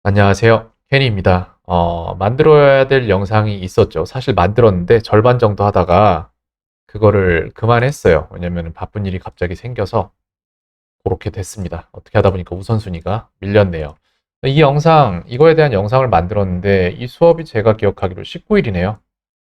안녕하세요. 케니입니다. 만들어야 될 영상이 있었죠. 사실 만들었는데 절반 정도 하다가 그거를 그만했어요. 왜냐면 바쁜 일이 갑자기 생겨서 그렇게 됐습니다. 어떻게 하다 보니까 우선순위가 밀렸네요. 이 영상, 이거에 대한 영상을 만들었는데 이 수업이 제가 기억하기로 19일이네요.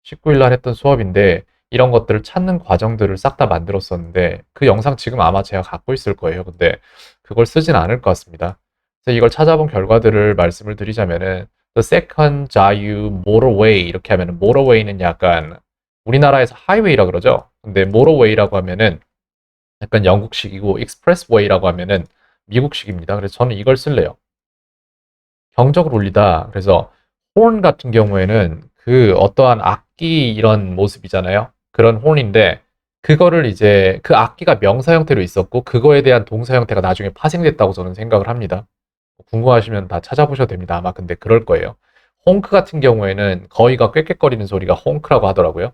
19일 날 했던 수업인데 이런 것들을 찾는 과정들을 싹 다 만들었었는데 그 영상 지금 아마 제가 갖고 있을 거예요. 근데 그걸 쓰진 않을 것 같습니다. 그래서 이걸 찾아본 결과들을 말씀을 드리자면은 The second 자유 motorway 이렇게 하면은 motorway는 약간 우리나라에서 하이웨이라 그러죠. 근데 motorway라고 하면은 약간 영국식이고 expressway라고 하면은 미국식입니다. 그래서 저는 이걸 쓸래요. 경적을 울리다. 그래서 horn 같은 경우에는 그 어떠한 악기 이런 모습이잖아요. 그런 horn인데 그거를 이제 그 악기가 명사 형태로 있었고 그거에 대한 동사 형태가 나중에 파생됐다고 저는 생각을 합니다. 궁금하시면 다 찾아보셔도 됩니다. 아마 근데 그럴 거예요. 홍크 같은 경우에는 거의가 꽥꽥거리는 소리가 홍크라고 하더라고요.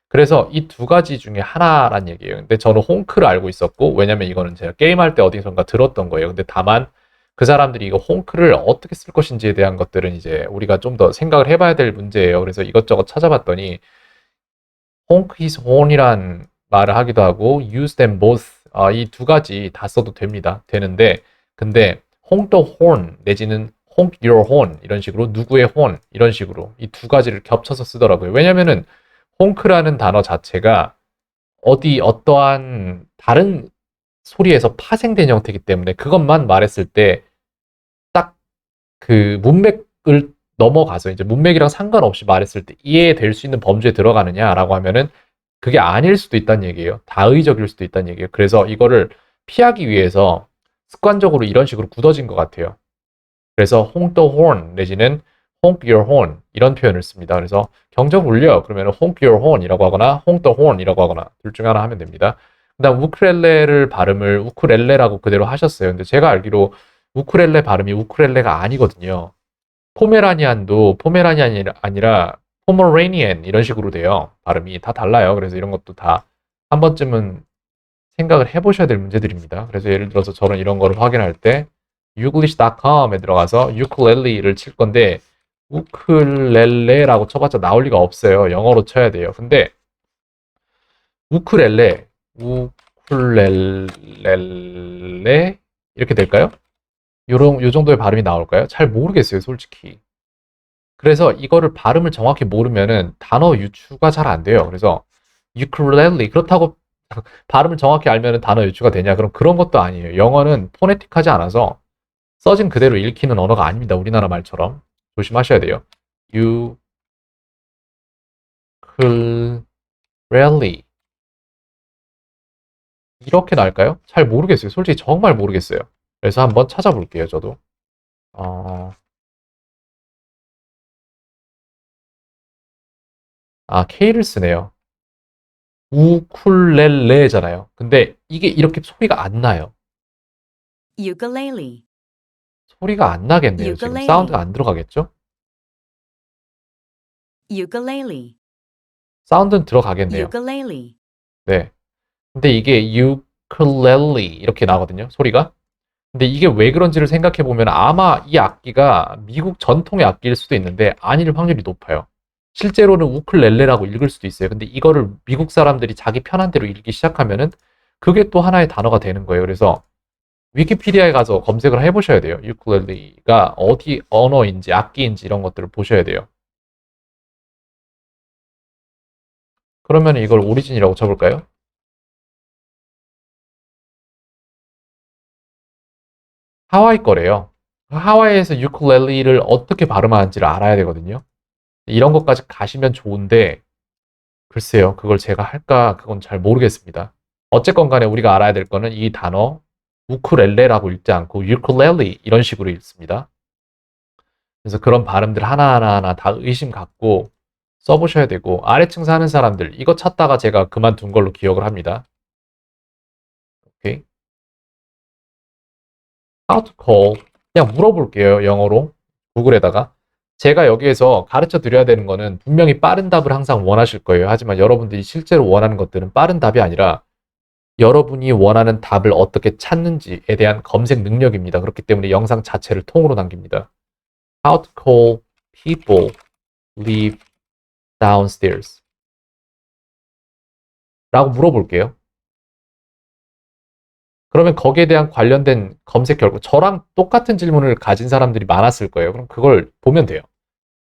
그래서 이 두 가지 중에 하나란 얘기예요. 근데 저는 홍크를 알고 있었고, 왜냐면 이거는 제가 게임할 때 어디선가 들었던 거예요. 근데 다만 그 사람들이 이거 홍크를 어떻게 쓸 것인지에 대한 것들은 이제 우리가 좀 더 생각을 해봐야 될 문제예요. 그래서 이것저것 찾아봤더니 honk his horn이란 말을 하기도 하고 use them both 이 두 가지 다 써도 됩니다. 되는데 근데 honk the horn 내지는 honk your horn 이런 식으로 누구의 horn 이런 식으로 이 두 가지를 겹쳐서 쓰더라고요. 왜냐면은 honk라는 단어 자체가 어떠한 다른 소리에서 파생된 형태이기 때문에 그것만 말했을 때 딱 그 문맥을 넘어가서 이제 문맥이랑 상관없이 말했을 때 이해될 수 있는 범주에 들어가느냐라고 하면은 그게 아닐 수도 있다는 얘기예요. 다의적일 수도 있다는 얘기예요. 그래서 이거를 피하기 위해서 습관적으로 이런 식으로 굳어진 것 같아요. 그래서 honk the horn 내지는 honk your horn 이런 표현을 씁니다. 그래서 경적 울려 그러면 honk your horn이라고 하거나 honk the horn이라고 하거나 둘 중에 하나 하면 됩니다. 그다음 우크렐레를 발음을 우쿠렐레라고 그대로 하셨어요. 근데 제가 알기로 우쿠렐레 발음이 우쿠렐레가 아니거든요. 포메라니안도 포메라니안이 아니라 포머레니안 이런 식으로 돼요. 발음이 다 달라요. 그래서 이런 것도 다 한 번쯤은 생각을 해보셔야 될 문제들입니다. 그래서 예를 들어서 저는 이런 거를 확인할 때 Youglish.com에 들어가서 ukulele를 칠 건데 우클렐레라고 쳐봤자 나올 리가 없어요. 영어로 쳐야 돼요. 근데 우쿨렐레, 우쿨렐레 이렇게 될까요? 요 정도의 발음이 나올까요? 잘 모르겠어요, 솔직히. 그래서 이거를 발음을 정확히 모르면은 단어 유추가 잘 안 돼요. 그래서 ukulele 그렇다고 발음을 정확히 알면은 단어 유추가 되냐? 그럼 그런 것도 아니에요. 영어는 포네틱하지 않아서 써진 그대로 읽히는 언어가 아닙니다. 우리나라 말처럼. 조심하셔야 돼요. ukulele 이렇게 나올까요? 잘 모르겠어요. 솔직히 정말 모르겠어요. 그래서 한번 찾아볼게요, 저도. 어, K를 쓰네요. 우쿨렐레잖아요. 근데 이게 이렇게 소리가 안 나요. ukulele, 소리가 안 나겠네요. 지금 사운드가 ukulele, 안 들어가겠죠? ukulele, 사운드는 들어가겠네요. ukulele, 네. 근데 이게 ukulele 이렇게 나거든요. 소리가. 근데 이게 왜 그런지를 생각해 보면 아마 이 악기가 미국 전통의 악기일 수도 있는데 아닐 확률이 높아요. 실제로는 우쿨렐레라고 읽을 수도 있어요. 근데 이거를 미국 사람들이 자기 편한 대로 읽기 시작하면은 그게 또 하나의 단어가 되는 거예요. 그래서 위키피디아에 가서 검색을 해보셔야 돼요. 유쿨렐레가 어디 언어인지 악기인지 이런 것들을 보셔야 돼요. 그러면 이걸 오리진이라고 쳐볼까요? 하와이 거래요. 하와이에서 유쿨렐레를 어떻게 발음하는지를 알아야 되거든요. 이런 것까지 가시면 좋은데 글쎄요. 그걸 제가 할까 그건 잘 모르겠습니다. 어쨌건 간에 우리가 알아야 될 거는 이 단어 우쿨렐레라고 읽지 않고 유쿨렐리 이런 식으로 읽습니다. 그래서 그런 발음들 하나하나 다 의심 갖고 써보셔야 되고 아래층 사는 사람들 이거 찾다가 제가 그만둔 걸로 기억을 합니다. 오케이. How to call 그냥 물어볼게요. 영어로 구글에다가 제가 여기에서 가르쳐 드려야 되는 거는 분명히 빠른 답을 항상 원하실 거예요. 하지만 여러분들이 실제로 원하는 것들은 빠른 답이 아니라 여러분이 원하는 답을 어떻게 찾는지에 대한 검색 능력입니다. 그렇기 때문에 영상 자체를 통으로 남깁니다. how to call people live downstairs 라고 물어볼게요. 그러면 거기에 대한 관련된 검색 결과, 저랑 똑같은 질문을 가진 사람들이 많았을 거예요. 그럼 그걸 보면 돼요.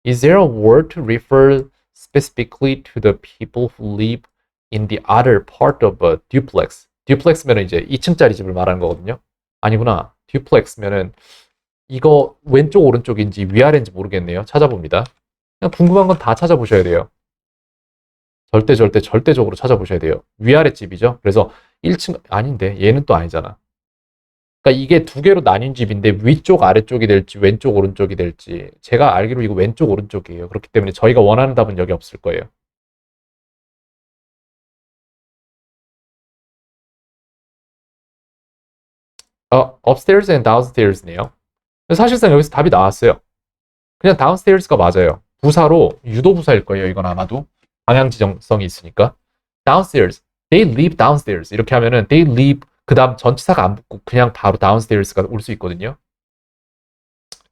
Is there a word to refer specifically to the people who live in the other part of a duplex? duplex면은 이제 2층짜리 집을 말하는 거거든요. 아니구나. duplex면은 이거 왼쪽 오른쪽인지 위아래인지 모르겠네요. 찾아봅니다. 그냥 궁금한 건 다 찾아보셔야 돼요. 절대적으로 찾아보셔야 돼요. 위아래 집이죠. 그래서 1층 아닌데 얘는 또 아니잖아. 그러니까 이게 두 개로 나뉜 집인데 위쪽 아래쪽이 될지 왼쪽 오른쪽이 될지 제가 알기로 이거 왼쪽 오른쪽이에요. 그렇기 때문에 저희가 원하는 답은 여기 없을 거예요. upstairs and downstairs네요. 사실상 여기서 답이 나왔어요. 그냥 downstairs가 맞아요. 부사로 유도 부사일 거예요. 이건 아마도 방향 지정성이 있으니까. downstairs, they live downstairs 이렇게 하면은 they live 그 다음 전치사가 안 붙고 그냥 바로 downstairs가 올 수 있거든요.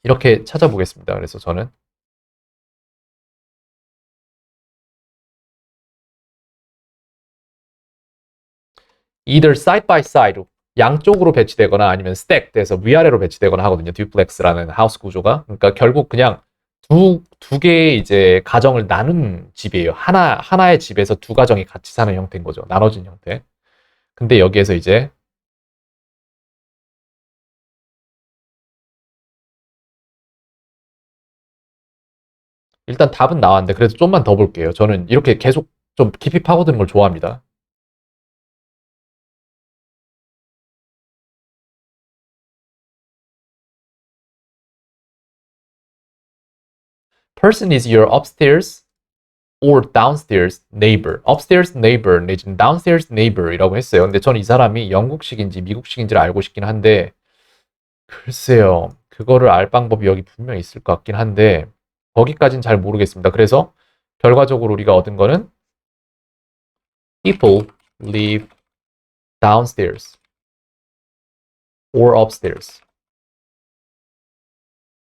이렇게 찾아보겠습니다. 그래서 저는 either side by side 양쪽으로 배치되거나 아니면 stack 돼서 위아래로 배치되거나 하거든요. duplex라는 하우스 구조가. 그러니까 결국 그냥 두 개의 이제 가정을 나눈 집이에요. 하나의 집에서 두 가정이 같이 사는 형태인 거죠. 나눠진 형태. 근데 여기에서 이제 일단 답은 나왔는데 그래도 좀만 더 볼게요. 저는 이렇게 계속 좀 깊이 파고드는 걸 좋아합니다. Person is your upstairs or downstairs neighbor. upstairs neighbor 내지는 downstairs neighbor이라고 했어요. 근데 저는 이 사람이 영국식인지 미국식인지를 알고 싶긴 한데 글쎄요. 그거를 알 방법이 여기 분명히 있을 것 같긴 한데 거기까진 잘 모르겠습니다. 그래서 결과적으로 우리가 얻은 거는 people live downstairs or upstairs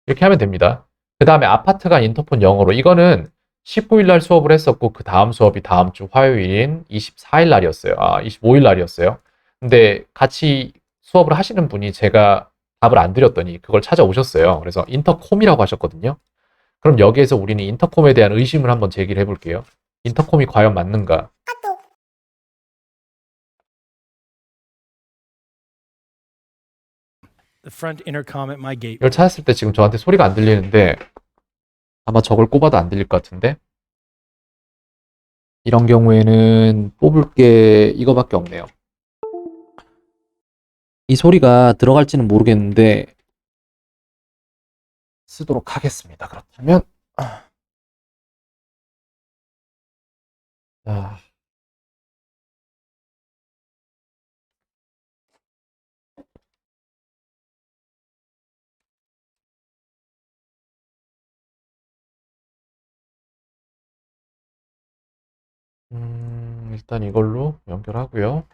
이렇게 하면 됩니다. 그 다음에 아파트가 인터폰 영어로 이거는 19일 날 수업을 했었고 그 다음 수업이 다음 주 화요일인 24일 날이었어요. 25일 날이었어요. 근데 같이 수업을 하시는 분이 제가 답을 안 드렸더니 그걸 찾아오셨어요. 그래서 인터콤이라고 하셨거든요. 그럼 여기에서 우리는 인터콤에 대한 의심을 한번 제기를 해볼게요. 인터콤이 과연 맞는가? The front intercom at my gate. 이걸 찾았을 때 지금 저한테 소리가 안 들리는데 아마 저걸 꼽아도 안 들릴 것 같은데 이런 경우에는 뽑을 게 이거밖에 없네요. 이 소리가 들어갈지는 모르겠는데 쓰도록 하겠습니다. 그렇다면 아, 일단 이걸로 연결하고요.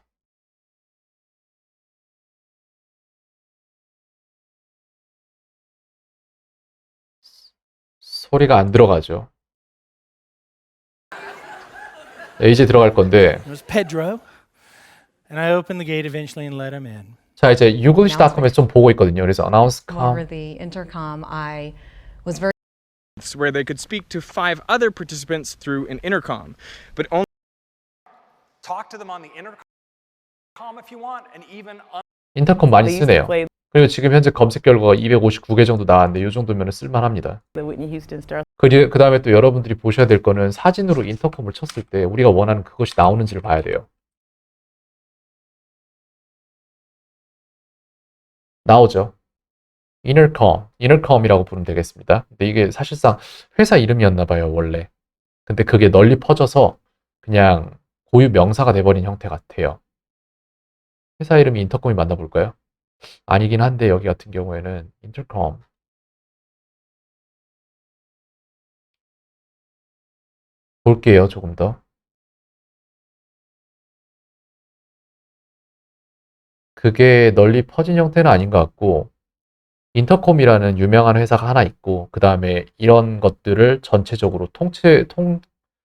소리가 안 들어가죠. 네, 이제 들어갈 건데 It was Pedro, and I opened the gate eventually and let him in. 자 이제 유글리시.com에서 좀 보고 있거든요. 그래서 announce.com over the intercom, I was very where they could speak to 5 other participants through an intercom, but only talk to them on the intercom if you want, and even 인터컴 많이 They used to 쓰네요. play 그리고 지금 현재 검색 결과가 259개 정도 나왔는데 이 정도면 쓸만합니다. the Whitney Houston Star 그 다음에 또 여러분들이 보셔야 될 거는 사진으로 인터컴을 쳤을 때 우리가 원하는 그것이 나오는지를 봐야 돼요. 나오죠. intercom이라고 부르면 되겠습니다. 근데 이게 사실상 회사 이름이었나 봐요, 원래. 근데 그게 널리 퍼져서 그냥 고유 명사가 돼버린 형태 같아요. 회사 이름이 인터컴이 맞나 볼까요? 아니긴 한데 여기 같은 경우에는 intercom 볼게요, 조금 더. 그게 널리 퍼진 형태는 아닌 것 같고 인터콤이라는 유명한 회사가 하나 있고 그 다음에 이런 것들을 전체적으로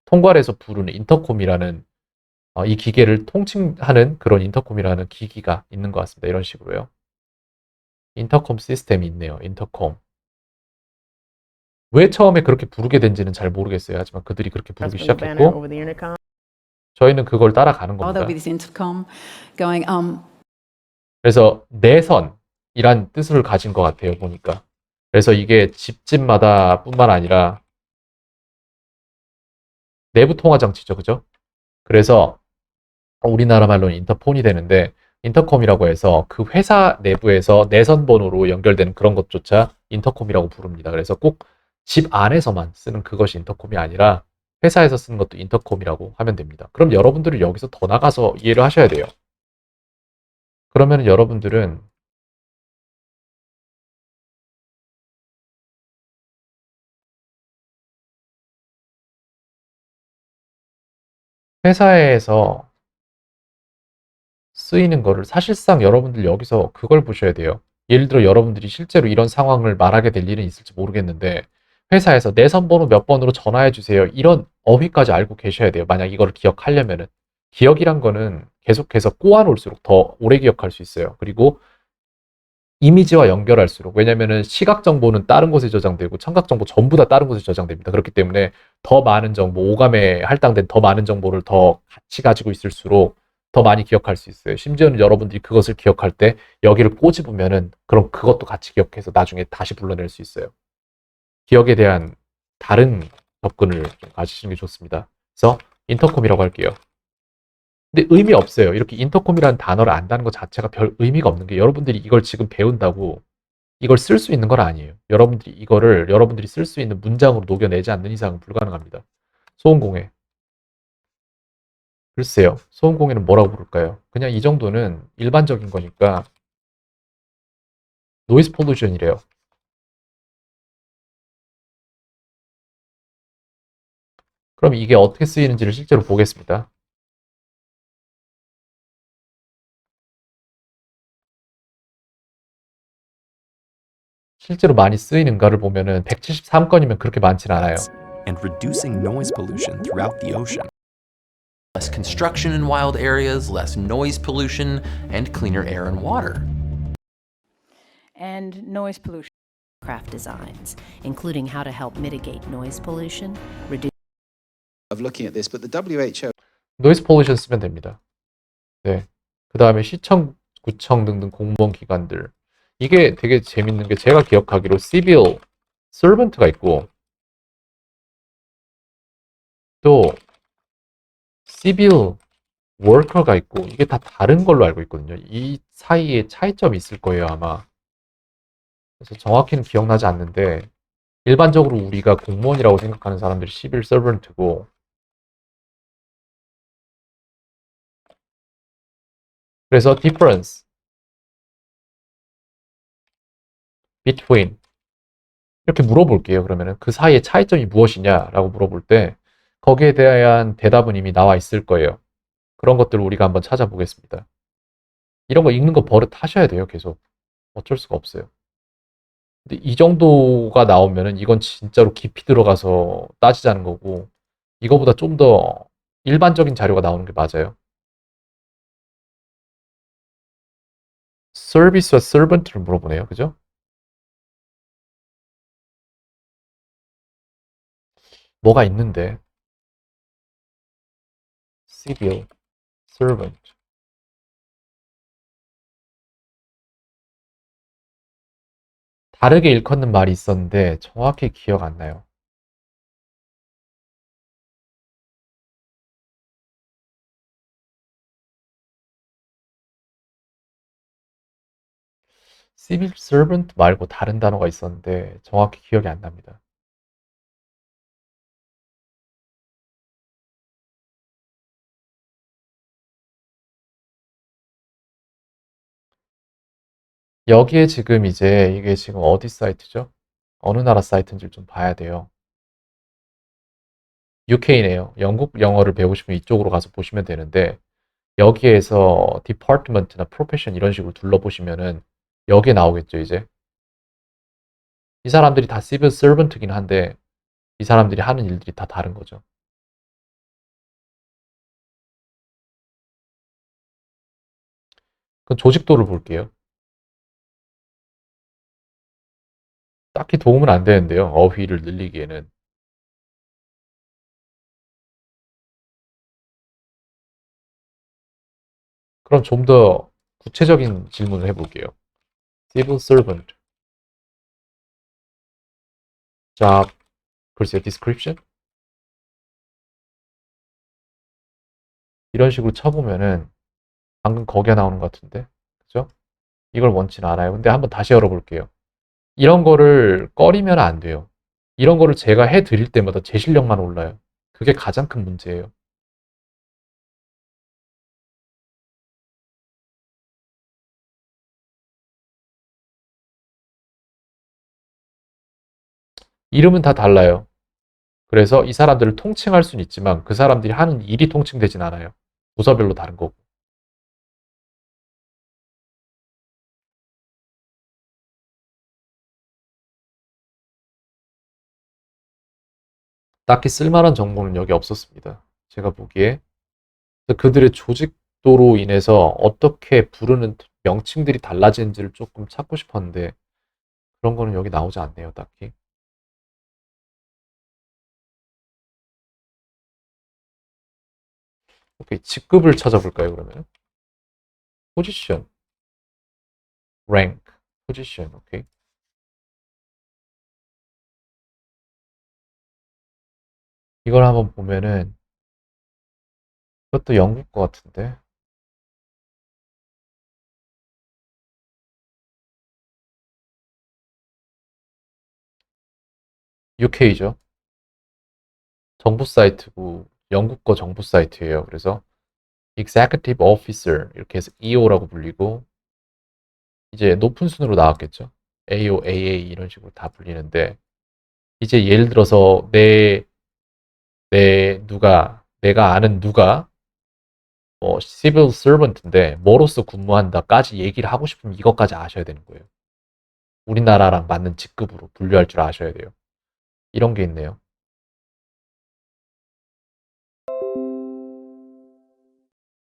통괄해서 부르는 인터콤이라는 이 기계를 통칭하는 그런 인터콤이라는 기기가 있는 것 같습니다. 이런 식으로요. 인터콤 시스템이 있네요. 인터콤. 왜 처음에 그렇게 부르게 된지는 잘 모르겠어요. 하지만 그들이 그렇게 부르기 Press the banner 시작했고 over the intercom. 저희는 그걸 따라가는 Oh, there'll 겁니다. be this intercom going, 그래서 내선이란 뜻을 가진 것 같아요. 보니까. 그래서 이게 집집마다 뿐만 아니라 내부 통화 장치죠. 그죠? 그래서 우리나라 말로는 인터폰이 되는데 인터컴이라고 해서 그 회사 내부에서 내선 번호로 연결되는 그런 것조차 인터컴이라고 부릅니다. 그래서 꼭 집 안에서만 쓰는 그것이 인터컴이 아니라 회사에서 쓰는 것도 인터컴이라고 하면 됩니다. 그럼 여러분들은 여기서 더 나가서 이해를 하셔야 돼요. 그러면 여러분들은 회사에서 쓰이는 거를 사실상 여러분들 여기서 그걸 보셔야 돼요. 예를 들어 여러분들이 실제로 이런 상황을 말하게 될 일은 있을지 모르겠는데 회사에서 내선 번호 몇 번으로 전화해 주세요. 이런 어휘까지 알고 계셔야 돼요. 만약 이걸 기억하려면은. 기억이란 거는 계속해서 꼬아놓을수록 더 오래 기억할 수 있어요. 그리고 이미지와 연결할수록 왜냐면은 시각 정보는 다른 곳에 저장되고 청각 정보 전부 다 다른 곳에 저장됩니다. 그렇기 때문에 더 많은 정보, 오감에 할당된 더 많은 정보를 더 같이 가지고 있을수록 더 많이 기억할 수 있어요. 심지어는 여러분들이 그것을 기억할 때 여기를 꼬집으면은 그럼 그것도 같이 기억해서 나중에 다시 불러낼 수 있어요. 기억에 대한 다른 접근을 좀 가지시는 게 좋습니다. 그래서 인터콤이라고 할게요. 근데 의미 없어요. 이렇게 인터콤이라는 단어를 안다는 것 자체가 별 의미가 없는 게 여러분들이 이걸 지금 배운다고 이걸 쓸 수 있는 건 아니에요. 여러분들이 이거를 여러분들이 쓸 수 있는 문장으로 녹여내지 않는 이상은 불가능합니다. 소음공해. 글쎄요. 소음공해는 뭐라고 부를까요? 그냥 이 정도는 일반적인 거니까 노이즈 폴루션이래요. 그럼 이게 어떻게 쓰이는지를 실제로 보겠습니다. 실제로 많이 쓰이는가를 보면은 173건이면 그렇게 많진 않아요. and reducing noise pollution throughout the ocean. Less construction in wild areas, less noise pollution, and cleaner air and water. And noise pollution. Craft designs, including how to help mitigate noise pollution, reduce of looking at this, but the WHO 노이즈 폴루션 쓰면 됩니다. 네. 그 다음에 시청, 구청 등등 공무원 기관들. 이게 되게 재밌는 게 제가 기억하기로 civil servant가 있고 또 civil worker가 있고 이게 다 다른 걸로 알고 있거든요. 이 사이에 차이점이 있을 거예요, 아마. 그래서 정확히는 기억나지 않는데 일반적으로 우리가 공무원이라고 생각하는 사람들이 civil servant고 그래서 difference between 이렇게 물어볼게요. 그러면은 그 사이의 차이점이 무엇이냐라고 물어볼 때 거기에 대한 대답은 이미 나와 있을 거예요. 그런 것들을 우리가 한번 찾아보겠습니다. 이런 거 읽는 거 버릇하셔야 돼요. 계속. 어쩔 수가 없어요. 근데 이 정도가 나오면은 이건 진짜로 깊이 들어가서 따지자는 거고 이거보다 좀 더 일반적인 자료가 나오는 게 맞아요. 서비스와 서번트를 물어보네요. 그죠? 뭐가 있는데 civil servant 다르게 일컫는 말이 있었는데 정확히 기억 안 나요. civil servant 말고 다른 단어가 있었는데 정확히 기억이 안 납니다. 여기에 지금 이제 이게 지금 어디 사이트죠? 어느 나라 사이트인지 좀 봐야 돼요. UK네요. 영국 영어를 배우시면 이쪽으로 가서 보시면 되는데 여기에서 디파트먼트나 프로페션 이런 식으로 둘러보시면은 여기에 나오겠죠, 이제. 이 사람들이 다 civil servant이긴 한데 이 사람들이 하는 일들이 다 다른 거죠. 그 조직도를 볼게요. 딱히 도움은 안 되는데요. 어휘를 늘리기에는. 그럼 좀 더 구체적인 질문을 해볼게요. civil servant, job, 글쎄요, description? 이런 식으로 쳐보면은 방금 거기가 나오는 것 같은데, 그죠? 이걸 원치는 않아요. 근데 한번 다시 열어볼게요. 이런 거를 꺼리면 안 돼요. 이런 거를 제가 해드릴 때마다 제 실력만 올라요. 그게 가장 큰 문제예요. 이름은 다 달라요. 그래서 이 사람들을 통칭할 수는 있지만 그 사람들이 하는 일이 통칭되진 않아요. 부서별로 다른 거고. 딱히 쓸만한 정보는 여기 없었습니다. 제가 보기에. 그들의 조직도로 인해서 어떻게 부르는 명칭들이 달라지는지를 조금 찾고 싶었는데 그런 거는 여기 나오지 않네요, 딱히. 오케이, 직급을 찾아볼까요, 그러면? 포지션, rank, 포지션, 오케이. 이걸 한번 보면은 이것도 영국 거 같은데. UK죠. 정부 사이트고 영국 거 정부 사이트예요. 그래서 Executive Officer 이렇게 해서 EO라고 불리고 이제 높은 순으로 나왔겠죠. AO, AA 이런 식으로 다 불리는데 이제 예를 들어서 내가 아는 누가 civil servant인데 뭐로서 근무한다까지 얘기를 하고 싶으면 이것까지 아셔야 되는 거예요. 우리나라랑 맞는 직급으로 분류할 줄 아셔야 돼요. 이런 게 있네요.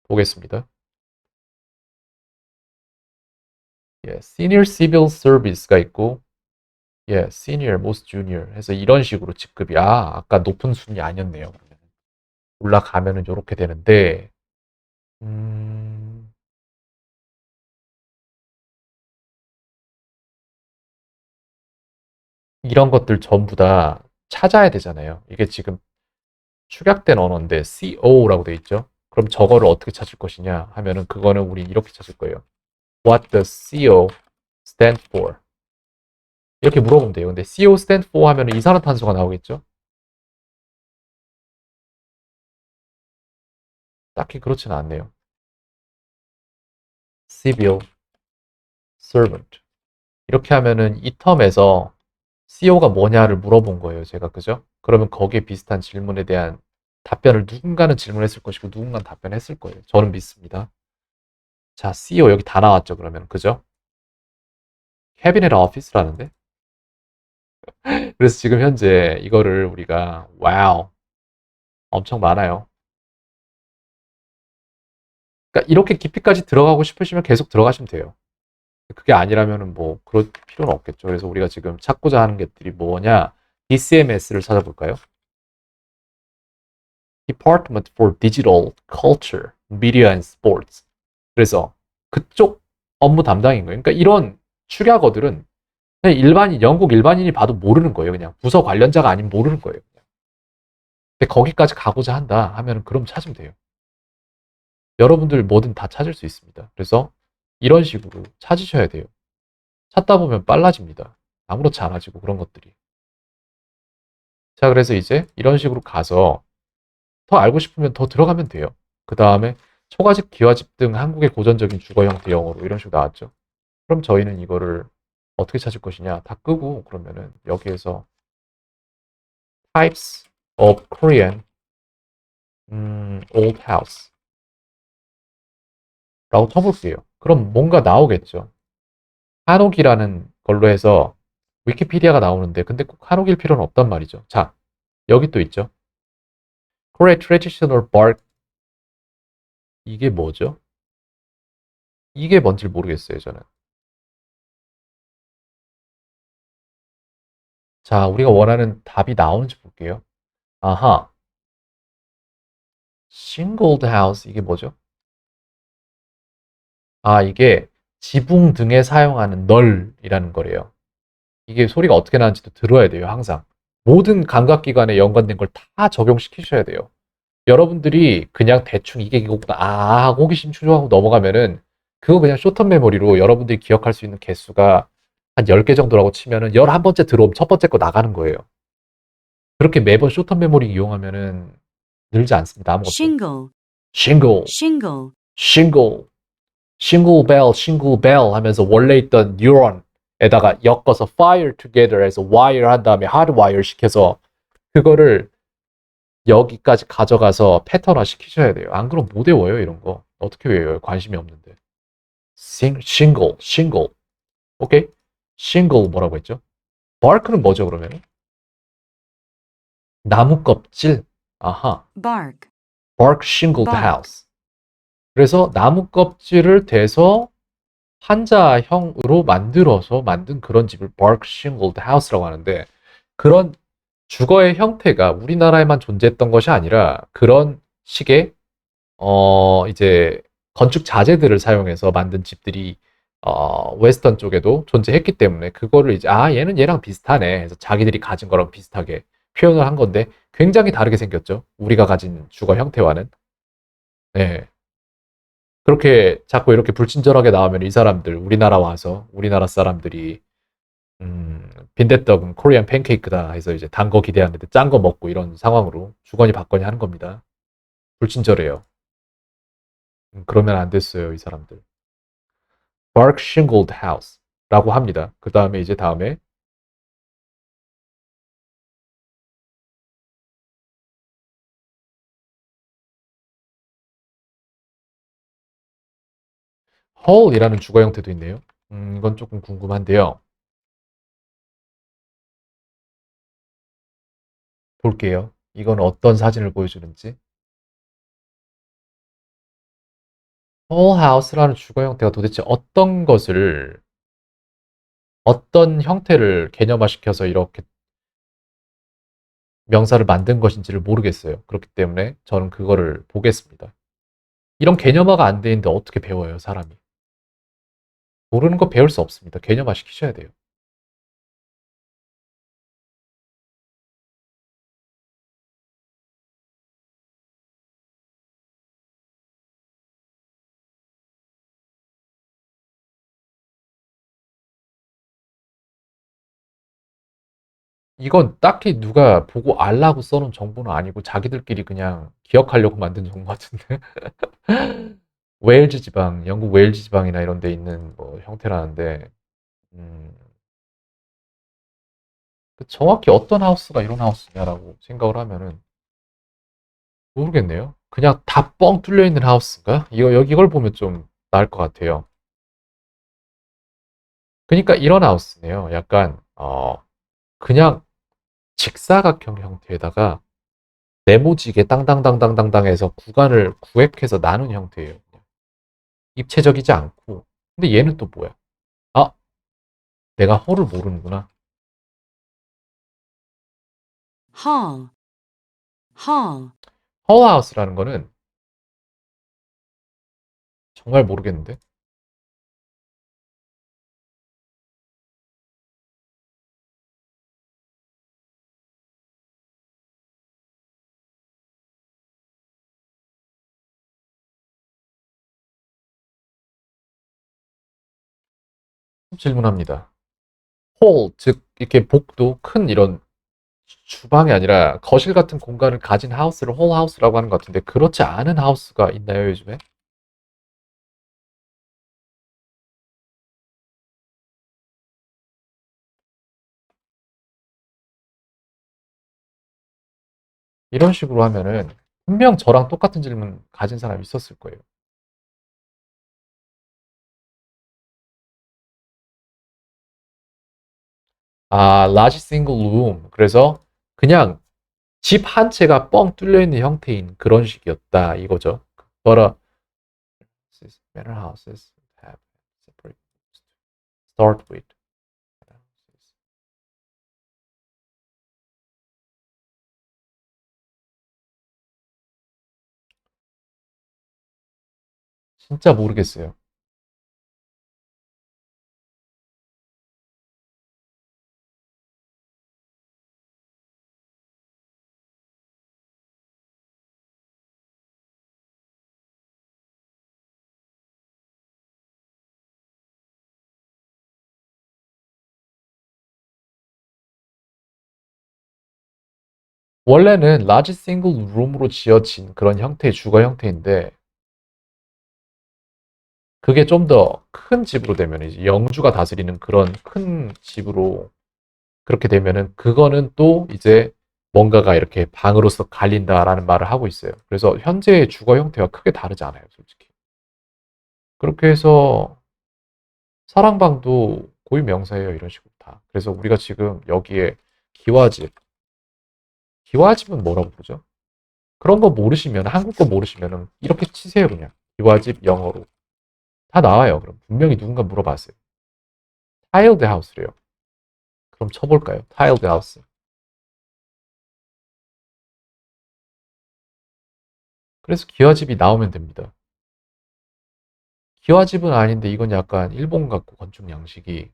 보겠습니다. 예, Senior Civil Service가 있고, 예, Senior, Most Junior 해서 이런 식으로 직급이 아까 높은 순위 아니었네요. 올라가면은 이렇게 되는데, 이런 것들 전부 다 찾아야 되잖아요. 이게 지금 축약된 언어인데 CO라고 돼 있죠. 그럼 저거를 어떻게 찾을 것이냐 하면은 그거는 우리 이렇게 찾을 거예요. What does CO stand for? 이렇게 물어보면 돼요. 근데 CO stand for 하면은 이산화탄소가 나오겠죠? 딱히 그렇지는 않네요. Civil servant. 이렇게 하면은 이 텀에서 CO가 뭐냐를 물어본 거예요. 제가 그죠? 그러면 거기에 비슷한 질문에 대한 답변을 누군가는 질문했을 것이고 누군가는 답변했을 거예요. 저는 믿습니다. 자, CEO 여기 다 나왔죠. 그러면 그죠? 캐비넷 오피스라는데? 그래서 지금 현재 이거를 우리가 와우 엄청 많아요. 그러니까 이렇게 깊이까지 들어가고 싶으시면 계속 들어가시면 돼요. 그게 아니라면은 뭐 그럴 필요는 없겠죠. 그래서 우리가 지금 찾고자 하는 것들이 뭐냐? DCMS를 찾아볼까요? Department for Digital Culture, Media and Sports. 그래서 그쪽 업무 담당인 거예요. 그러니까 이런 축약어들은 그냥 영국 일반인이 봐도 모르는 거예요. 그냥 부서 관련자가 아니면 모르는 거예요. 근데 거기까지 가고자 한다 하면 그럼 찾으면 돼요. 여러분들 뭐든 다 찾을 수 있습니다. 그래서 이런 식으로 찾으셔야 돼요. 찾다 보면 빨라집니다. 아무렇지 않아지고 그런 것들이. 자, 그래서 이제 이런 식으로 가서 더 알고 싶으면 더 들어가면 돼요. 그 다음에 초가집, 기와집 등 한국의 고전적인 주거 형태 영어로 이런 식으로 나왔죠. 그럼 저희는 이거를 어떻게 찾을 것이냐? 다 끄고 그러면은 여기에서 types of Korean old house 라고 쳐볼게요. 그럼 뭔가 나오겠죠. 한옥이라는 걸로 해서 위키피디아가 나오는데 근데 꼭 한옥일 필요는 없단 말이죠. 자, 여기 또 있죠. Korea traditional bark 이게 뭐죠? 이게 뭔지 모르겠어요, 저는. 자, 우리가 원하는 답이 나오는지 볼게요. 아하. shingled house 이게 뭐죠? 아, 이게 지붕 등에 사용하는 널이라는 거래요. 이게 소리가 어떻게 나는지도 들어야 돼요, 항상. 모든 감각기관에 연관된 걸 다 적용시키셔야 돼요. 여러분들이 그냥 대충 이게 이거구나, 아, 하고 호기심 추정하고 넘어가면은 그거 그냥 쇼텀 메모리로 여러분들이 기억할 수 있는 개수가 한 10개 정도라고 치면은 11번째 들어오면 첫 번째 거 나가는 거예요. 그렇게 매번 쇼텀 메모리 이용하면은 늘지 않습니다, 아무것도. Shingle, shingle, shingle, shingle, shingle bell 하면서 원래 있던 뉴런에다가 엮어서 fire together 해서 wire 한 다음에 hardwire 시켜서 그거를 여기까지 가져가서 패턴화 시키셔야 돼요. 안 그러면 못 외워요, 이런 거. 어떻게 외워요? 관심이 없는데. shingle. 오케이? shingle 뭐라고 했죠? bark는 뭐죠, 그러면? 나무 껍질. 아하. bark, bark shingled bark. house. 그래서 나무 껍질을 대서 한자형으로 만들어서 만든 그런 집을 bark shingled house라고 하는데 그런 주거의 형태가 우리나라에만 존재했던 것이 아니라 그런 식의 이제 건축 자재들을 사용해서 만든 집들이 웨스턴 쪽에도 존재했기 때문에 그거를 이제 아 얘는 얘랑 비슷하네 해서 자기들이 가진 거랑 비슷하게 표현을 한 건데 굉장히 다르게 생겼죠. 우리가 가진 주거 형태와는. 네. 그렇게 자꾸 이렇게 불친절하게 나오면 이 사람들 우리나라 와서 우리나라 사람들이 빈대떡은 코리안 팬케이크다 해서 이제 단 거 기대하는데 짠 거 먹고 이런 상황으로 주거니 받거니 하는 겁니다. 불친절해요. 그러면 안 됐어요, 이 사람들. bark shingled house라고 합니다. 그 다음에 이제 다음에 hall이라는 주거 형태도 있네요. 이건 조금 궁금한데요. 볼게요. 이건 어떤 사진을 보여주는지. hall house라는 주거 형태가 도대체 어떤 형태를 개념화시켜서 이렇게 명사를 만든 것인지를 모르겠어요. 그렇기 때문에 저는 그거를 보겠습니다. 이런 개념화가 안 돼 있는데 어떻게 배워요, 사람이? 모르는 거 배울 수 없습니다. 개념화 시키셔야 돼요. 이건 딱히 누가 보고 알라고 써놓은 정보는 아니고 자기들끼리 그냥 기억하려고 만든 정보 같은데. 웨일즈 지방, 영국 웨일즈 지방이나 이런 데 있는 뭐 형태라는데 정확히 어떤 하우스가 이런 하우스냐라고 생각을 하면은 모르겠네요. 그냥 다 뻥 뚫려 있는 하우스인가? 이걸 보면 좀 나을 것 같아요. 그러니까 이런 하우스네요. 약간 그냥 직사각형 형태에다가 네모지게 땅땅땅땅땅땅 해서 구간을 구획해서 나눈 형태예요. 입체적이지 않고. 근데 얘는 또 뭐야? 아, 내가 홀을 모르는구나. hall, hall, 홀하우스라는 거는 정말 모르겠는데. 질문합니다. 홀, 즉 이렇게 복도 큰 이런 주방이 아니라 거실 같은 공간을 가진 하우스를 홀하우스라고 하는 것 같은데 그렇지 않은 하우스가 있나요, 요즘에? 이런 식으로 하면은 분명 저랑 똑같은 질문 가진 사람이 있었을 거예요. large single room. 그래서 그냥 집 한 채가 뻥 뚫려 있는 형태인 그런 식이었다 이거죠. But manor houses have separate rooms to start with. 진짜 모르겠어요. 원래는 large single room으로 지어진 그런 형태의 주거 형태인데 그게 좀 더 큰 집으로 되면 이제 영주가 다스리는 그런 큰 집으로 그렇게 되면은 그거는 또 이제 뭔가가 이렇게 방으로서 갈린다라는 말을 하고 있어요. 그래서 현재의 주거 형태와 크게 다르지 않아요, 솔직히. 그렇게 해서 사랑방도 고유 명사예요, 이런 식으로 다. 그래서 우리가 지금 여기에 기와집, 기와집은 뭐라고 부르죠? 그런 거 모르시면, 한국 거 모르시면은 이렇게 치세요, 그냥. 기와집 영어로. 다 나와요, 그럼. 분명히 누군가 물어봤어요. tiled house래요. 그럼 쳐볼까요? tiled house. 그래서 기와집이 나오면 됩니다. 기와집은 아닌데 이건 약간 일본 같고 건축 양식이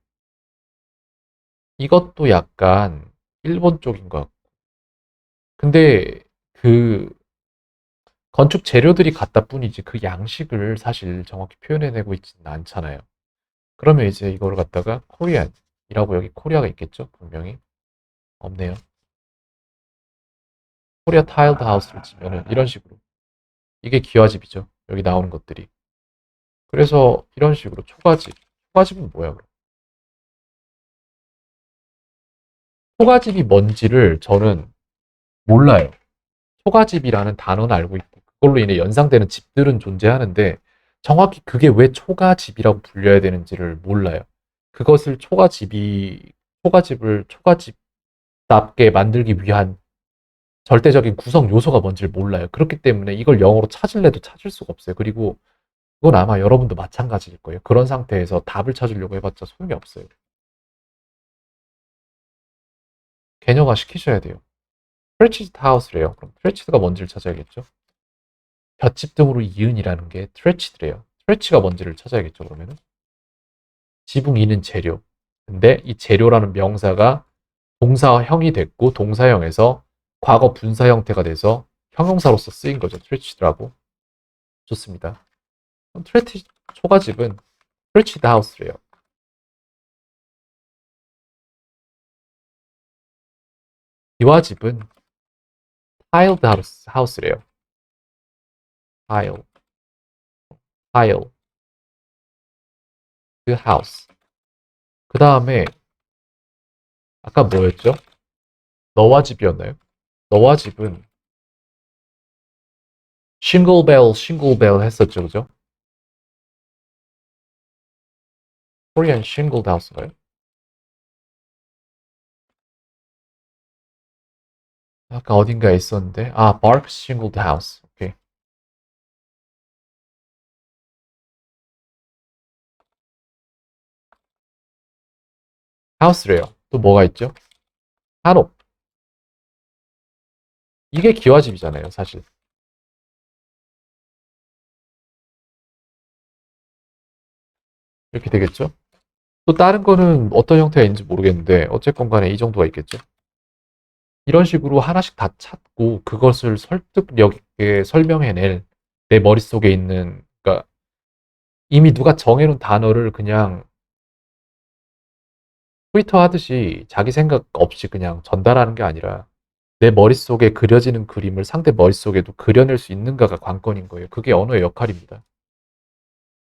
이것도 약간 일본 쪽인 것 같고 근데 그 건축 재료들이 같다 뿐이지 그 양식을 사실 정확히 표현해내고 있지는 않잖아요. 그러면 이제 이거를 갖다가 코리안이라고 여기 코리아가 있겠죠? 분명히 없네요. 코리아 타일드 하우스를 치면은 이런 식으로 이게 기와집이죠. 여기 나오는 것들이. 그래서 이런 식으로 초가집. 초가집은 뭐야, 그럼? 초가집이 뭔지를 저는 몰라요. 초가집이라는 단어는 알고 있고 그걸로 인해 연상되는 집들은 존재하는데 정확히 그게 왜 초가집이라고 불려야 되는지를 몰라요. 그것을 초가집을 초가집답게 만들기 위한 절대적인 구성 요소가 뭔지를 몰라요. 그렇기 때문에 이걸 영어로 찾을래도 찾을 수가 없어요. 그리고 그건 아마 여러분도 마찬가지일 거예요. 그런 상태에서 답을 찾으려고 해봤자 소용이 없어요. 개념화 시키셔야 돼요. 트레치드 하우스래요. 그럼 트레치드가 뭔지를 찾아야겠죠? 볏짚 등으로 이은이라는 게 트레치드래요. 트레치가 뭔지를 찾아야겠죠, 그러면은. 지붕 이는 재료. 근데 이 재료라는 명사가 동사형이 됐고 동사형에서 과거 분사 형태가 돼서 형용사로서 쓰인 거죠. 트레치드라고. 좋습니다. 트레치 초가집은 트레치드 하우스래요. 기와집은 타일드 하우스래요. 타일 그 하우스. 그 다음에 아까 뭐였죠? 너와 집이었나요? 너와 집은 싱글벨 했었죠, 그죠? 코리안 싱글드 하우스인가요? 아까 어딘가에 있었는데 바크 싱글드 하우스. 오케이. 하우스래요. 또 뭐가 있죠? 한옥. 이게 기와집이잖아요, 사실. 이렇게 되겠죠? 또 다른 거는 어떤 형태가 있는지 모르겠는데 어쨌건 간에 이 정도가 있겠죠? 이런 식으로 하나씩 다 찾고 그것을 설득력 있게 설명해낼 내 머릿속에 있는 그러니까 이미 누가 정해놓은 단어를 그냥 트위터 하듯이 자기 생각 없이 그냥 전달하는 게 아니라 내 머릿속에 그려지는 그림을 상대 머릿속에도 그려낼 수 있는가가 관건인 거예요. 그게 언어의 역할입니다.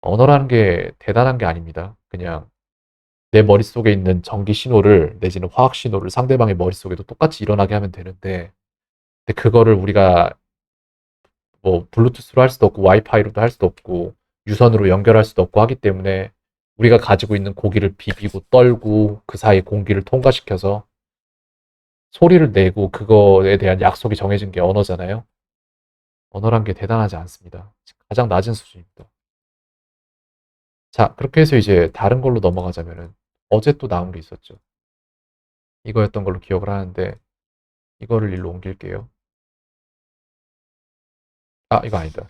언어라는 게 대단한 게 아닙니다. 그냥 내 머릿속에 있는 전기 신호를 내지는 화학 신호를 상대방의 머릿속에도 똑같이 일어나게 하면 되는데 근데 그거를 우리가 뭐 블루투스로 할 수도 없고 와이파이로도 할 수도 없고 유선으로 연결할 수도 없고 하기 때문에 우리가 가지고 있는 고기를 비비고 떨고 그 사이 공기를 통과시켜서 소리를 내고 그거에 대한 약속이 정해진 게 언어잖아요. 언어란 게 대단하지 않습니다. 가장 낮은 수준입니다. 자, 그렇게 해서 이제 다른 걸로 넘어가자면은 어제 또 나온 게 있었죠. 이거였던 걸로 기억을 하는데 이거를 일로 옮길게요. 아, 이거 아니다.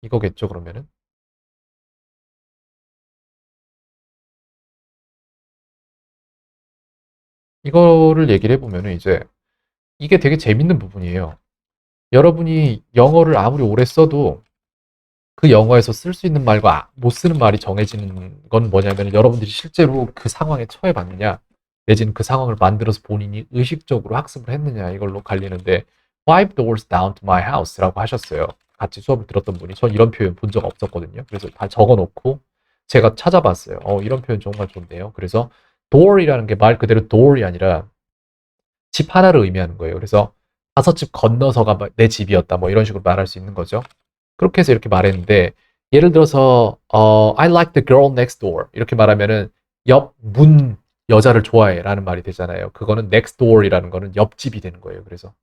이거겠죠, 그러면은? 이거를 얘기를 해보면은 이제 이게 되게 재밌는 부분이에요. 여러분이 영어를 아무리 오래 써도 그 영어에서 쓸 수 있는 말과 못 쓰는 말이 정해지는 건 뭐냐면 여러분들이 실제로 그 상황에 처해봤느냐 내지는 그 상황을 만들어서 본인이 의식적으로 학습을 했느냐 이걸로 갈리는데 five doors down to my house라고 하셨어요. 같이 수업을 들었던 분이 전 이런 표현 본 적 없었거든요. 그래서 다 적어놓고 제가 찾아봤어요. 이런 표현 정말 좋네요. 그래서 door이라는 게 말 그대로 door이 아니라 집 하나를 의미하는 거예요. 그래서 5집 건너서가 내 집이었다 뭐 이런 식으로 말할 수 있는 거죠. 그렇게 해서 이렇게 말했는데 예를 들어서 I like the girl next door 이렇게 말하면은 옆 문 여자를 좋아해 라는 말이 되잖아요. 그거는 next door이라는 거는 옆집이 되는 거예요. 그래서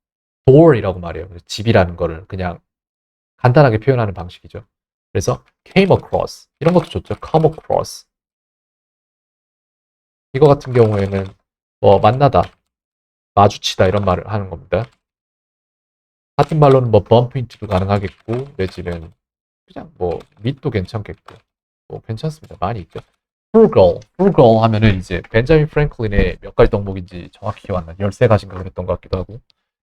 door이라고 말해요. 그래서 집이라는 거를 그냥 간단하게 표현하는 방식이죠. 그래서 came across 이런 것도 좋죠. come across 이거 같은 경우에는 뭐 만나다 마주치다 이런 말을 하는 겁니다. 같은 말로는 뭐 bump into도 가능하겠고 내지는 그냥 뭐 meet도 괜찮겠고 뭐 괜찮습니다. 많이 있죠. frugal 하면은 이제 벤자민 프랭클린의 몇 가지 덕목인지 정확히 기억 안 나요. 13가지인가 그랬던 것 같기도 하고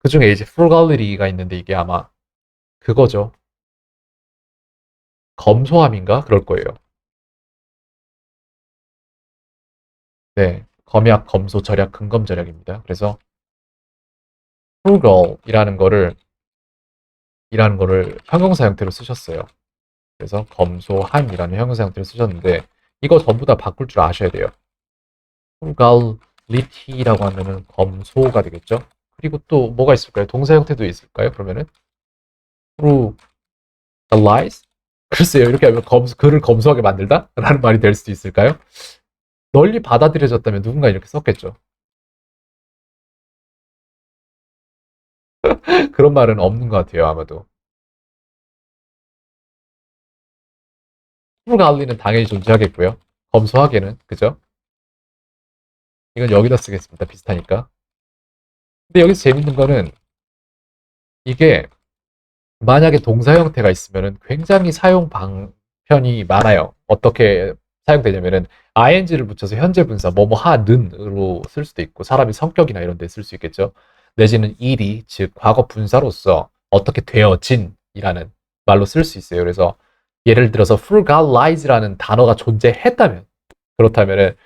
그 중에 이제 frugality가 있는데 이게 아마 그거죠. 검소함인가 그럴 거예요. 네, 검약, 검소, 절약, 근검절약입니다. 그래서 frugal이라는 거를 형용사 형태로 쓰셨어요. 그래서 검소함이라는 형용사 형태로 쓰셨는데 이거 전부 다 바꿀 줄 아셔야 돼요. frugality라고 하면은 검소가 되겠죠. 그리고 또 뭐가 있을까요? 동사 형태도 있을까요? 그러면은 frugalize? 글쎄요. 이렇게 하면 글을 검소하게 만들다? 라는 말이 될 수도 있을까요? 널리 받아들여졌다면 누군가 이렇게 썼겠죠. 그런 말은 없는 것 같아요. 아마도. frugality는 당연히 존재하겠고요. 검소하게는 그죠? 이건 여기다 쓰겠습니다. 비슷하니까. 근데 여기서 재밌는 거는 이게 만약에 동사 형태가 있으면 굉장히 사용 방편이 많아요. 어떻게 사용되냐면은 ing를 붙여서 현재 분사 뭐뭐 하는으로 쓸 수도 있고 사람이 성격이나 이런 데 쓸 수 있겠죠. 내지는 일이 즉 과거 분사로서 어떻게 되어진이라는 말로 쓸 수 있어요. 그래서 예를 들어서 frugalize라는 단어가 존재했다면 그렇다면은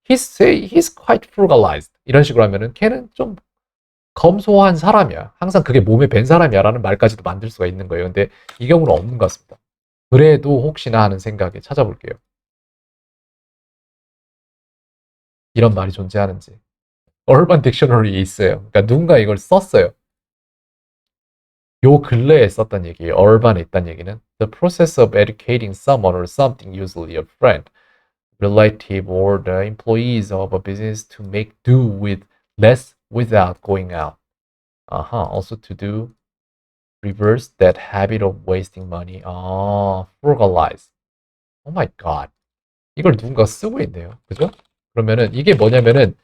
he's quite frugalized 이런 식으로 하면은 걔는 좀 검소한 사람이야. 항상 그게 몸에 밴 사람이야 라는 말까지도 만들 수가 있는 거예요. 근데 이 경우는 없는 것 같습니다. 그래도 혹시나 하는 생각에 찾아볼게요. 이런 말이 존재하는지. 얼반 딕셔너리에 있어요. 그러니까 누군가 이걸 썼어요. 요 근래에 썼단 얘기예요. 얼반에 있단 얘기는 The process of educating someone or something, usually a friend, relative or the employees of a business to make do with less without going out. Also to do reverse that habit of wasting money. frugalize. Oh my god. 이걸 누군가 쓰고 있네요. 그죠? 그러면은 이게 뭐냐면은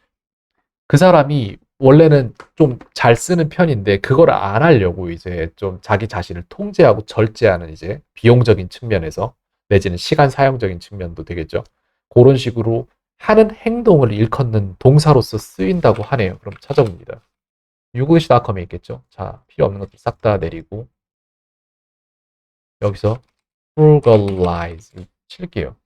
그 사람이 원래는 좀 잘 쓰는 편인데 그걸 안 하려고 이제 좀 자기 자신을 통제하고 절제하는 이제 비용적인 측면에서 내지는 시간 사용적인 측면도 되겠죠. 그런 식으로 하는 행동을 일컫는 동사로서 쓰인다고 하네요. 그럼 찾아봅니다. 유글시.com에 있겠죠. 자, 필요 없는 것들 싹 다 내리고 여기서 frugalize 칠게요.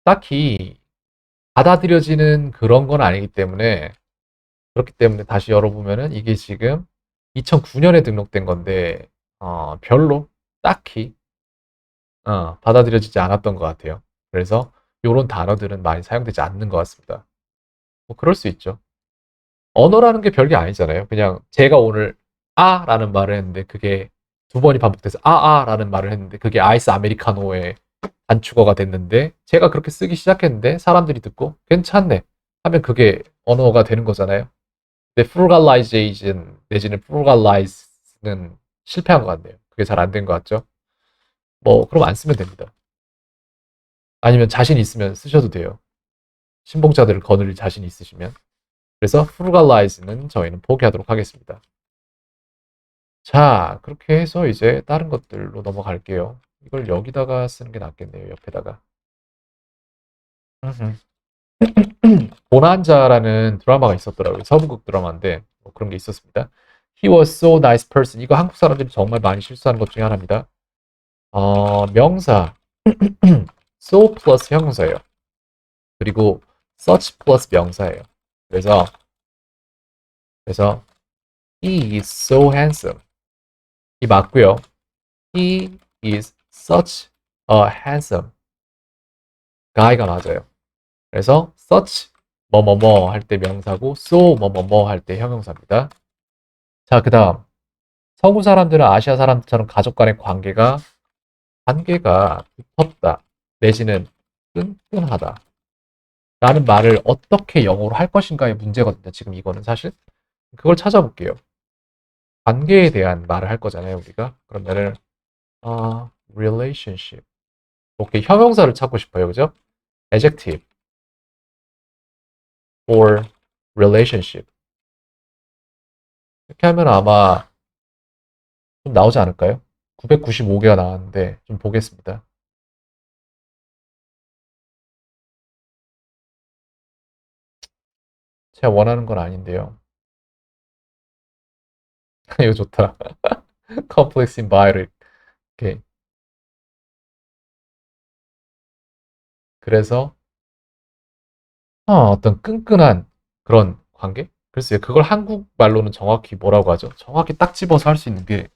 딱히 받아들여지는 그런 건 아니기 때문에 그렇기 때문에 다시 열어보면은 이게 지금 2009년에 등록된 건데 별로 딱히 받아들여지지 않았던 것 같아요. 그래서 이런 단어들은 많이 사용되지 않는 것 같습니다. 뭐 그럴 수 있죠. 언어라는 게 별게 아니잖아요. 그냥 제가 오늘 아라는 말을 했는데 그게 두 번이 반복돼서 아아라는 말을 했는데 그게 아이스 아메리카노의 단축어가 됐는데 제가 그렇게 쓰기 시작했는데 사람들이 듣고 괜찮네 하면 그게 언어가 되는 거잖아요. 근데 frugalization 내지는 frugalize는 실패한 것 같네요. 그게 잘 안 된 것 같죠? 뭐 그럼 안 쓰면 됩니다. 아니면 자신 있으면 쓰셔도 돼요. 신봉자들을 거느릴 자신 있으시면. 그래서 frugalize는 저희는 포기하도록 하겠습니다. 자, 그렇게 해서 이제 다른 것들로 넘어갈게요. 이걸 여기다가 쓰는 게 낫겠네요. 옆에다가. 보난자라는 드라마가 있었더라고요. 서부극 드라마인데 뭐 그런 게 있었습니다. He was so nice person. 이거 한국 사람들이 정말 많이 실수하는 것 중에 하나입니다. 명사 so 플러스 형용사예요. 그리고 such 플러스 명사예요. 그래서 he is so handsome. 이 맞고요. He is such a handsome guy가 맞아요. 그래서 such 뭐뭐뭐 할 때 명사고 so 뭐뭐뭐 할 때 형용사입니다. 자, 그 다음 서구 사람들은 아시아 사람들처럼 가족 간의 관계가 두텁다 내지는 끈끈하다 라는 말을 어떻게 영어로 할 것인가의 문제거든요. 지금 이거는 사실 그걸 찾아볼게요. 관계에 대한 말을 할 거잖아요, 우리가. 그러면은 relationship. 오케이, 형용사를 찾고 싶어요, 그죠? adjective or relationship. 이렇게 하면 아마 좀 나오지 않을까요? 995개가 나왔는데 좀 보겠습니다. 제가 원하는 건 아닌데요. 이거 좋다. complex symbiotic. 오케이. 그래서 어떤 끈끈한 그런 관계? 글쎄요. 그걸 한국말로는 정확히 뭐라고 하죠? 정확히 딱 집어서 할 수 있는 게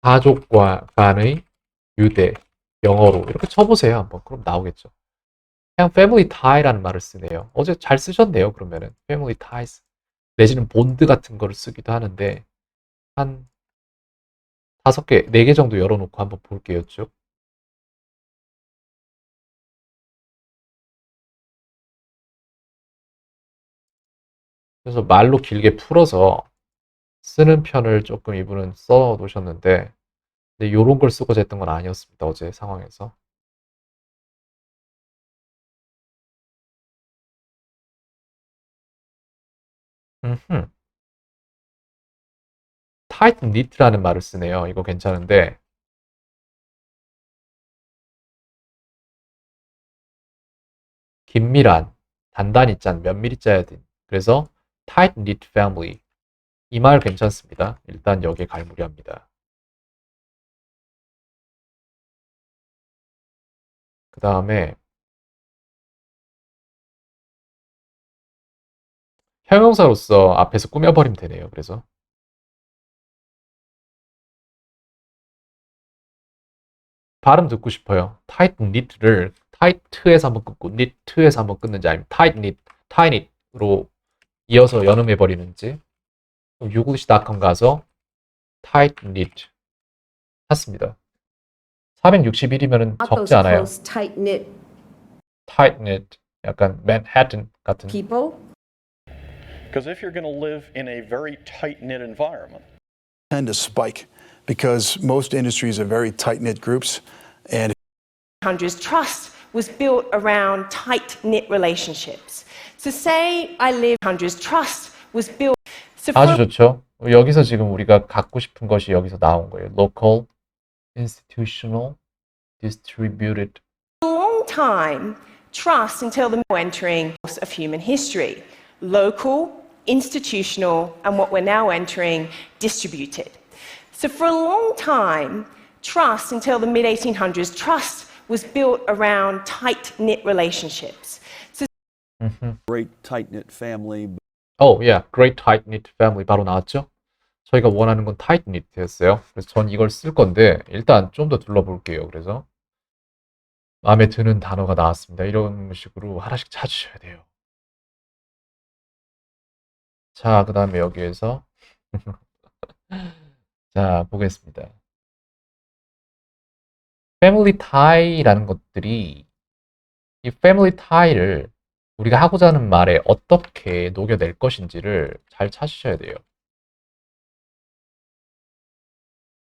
가족과 간의 유대, 영어로 이렇게 쳐보세요. 한번. 그럼 나오겠죠. 그냥 family tie라는 말을 쓰네요. 어제 잘 쓰셨네요. 그러면은 family ties 내지는 본드 같은 거를 쓰기도 하는데 한 5개, 4개 정도 열어놓고 한번 볼게요. 쭉. 그래서 말로 길게 풀어서 쓰는 편을 조금 이분은 써 놓으셨는데 근데 요런 걸 쓰고자 했던 건 아니었습니다. 어제 상황에서. tight knit라는 말을 쓰네요. 이거 괜찮은데 긴밀한, 단단히 짠, 면밀히 짜야 돼. 그래서 tight knit family. 이 말 괜찮습니다. 일단 여기에 갈무리합니다. 그 다음에 형용사로서 앞에서 꾸며버리면 되네요. 그래서 발음 듣고 싶어요. tight knit를 tight에서 한번 끊고 knit에서 한번 끊는지 아니면 tight knit로 이어서 연음해버리는지 youglish.com 가서 tight knit 찾습니다. 461이면 적지 않아요. tight knit 약간 맨해튼 같은 Because if you're going to live in a very tight-knit environment, tend to spike because most industries are very tight-knit groups and trust was built around tight-knit relationships. So say I live trust was built 아주 좋죠. 여기서 지금 우리가 갖고 싶은 것이 여기서 나온 거예요. local, institutional, distributed. a long time trust until the entering of human history. Local, institutional, and what we're now entering, distributed. So for a long time, trust until the mid-1800s, trust was built around tight-knit relationships. So great tight-knit family. yeah, great tight-knit family 바로 나왔죠? 저희가 원하는 건 tight-knit였어요. 그래서 전 이걸 쓸 건데 일단 좀 더 둘러볼게요. 그래서 마음에 드는 단어가 나왔습니다. 이런 식으로 하나씩 찾으셔야 돼요. 자, 그 다음에 여기에서 자, 보겠습니다. 패밀리 타이라는 것들이 이 패밀리 타이를 우리가 하고자 하는 말에 어떻게 녹여낼 것인지를 잘 찾으셔야 돼요.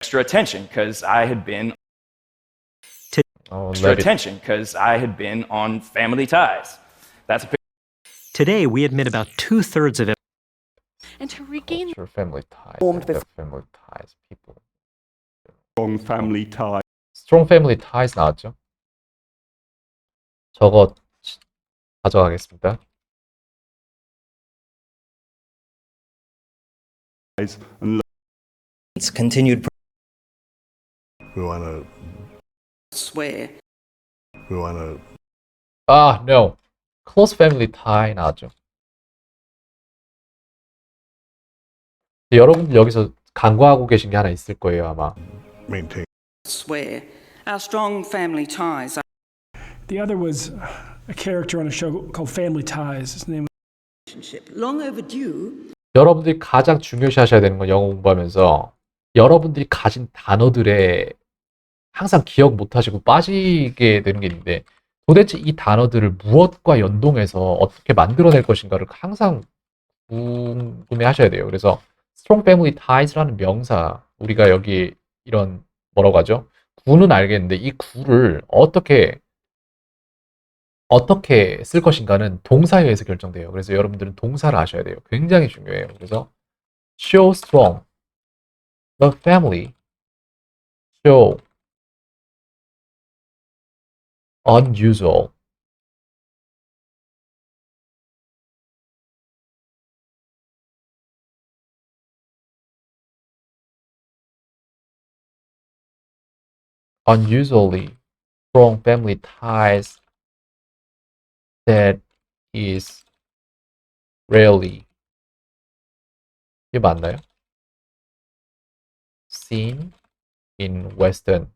Extra attention because I had been extra let it- attention because I had been on Family Ties. That's a Today, we admit about 2/3 of And to regain Culture, family ties, Formed the family ties, people. Strong family ties. Strong family ties 나왔죠? 저거 가져가겠습니다. And It's continued. we want to Swear. 아, no. Close family tie 나왔죠. 여러분들 여기서 간과하고 계신 게 하나 있을 거예요, 아마. maintain. Swear. Our strong family ties. The other was a character on a show called Family Ties. His name Long overdue. 여러분들이 가장 중요시 하셔야 되는 건 영어 공부하면서 여러분들이 가진 단어들에 항상 기억 못하시고 빠지게 되는 게 있는데 도대체 이 단어들을 무엇과 연동해서 어떻게 만들어낼 것인가를 항상 궁금해 하셔야 돼요. 그래서 strong family ties라는 명사, 우리가 여기 이런 뭐라고 하죠? 구는 알겠는데 이 구를 어떻게 쓸 것인가는 동사에 의해서 결정돼요. 그래서 여러분들은 동사를 아셔야 돼요. 굉장히 중요해요. 그래서 show strong, the family, show unusual, unusually strong family ties that is rarely 이게 맞나요? seen in Western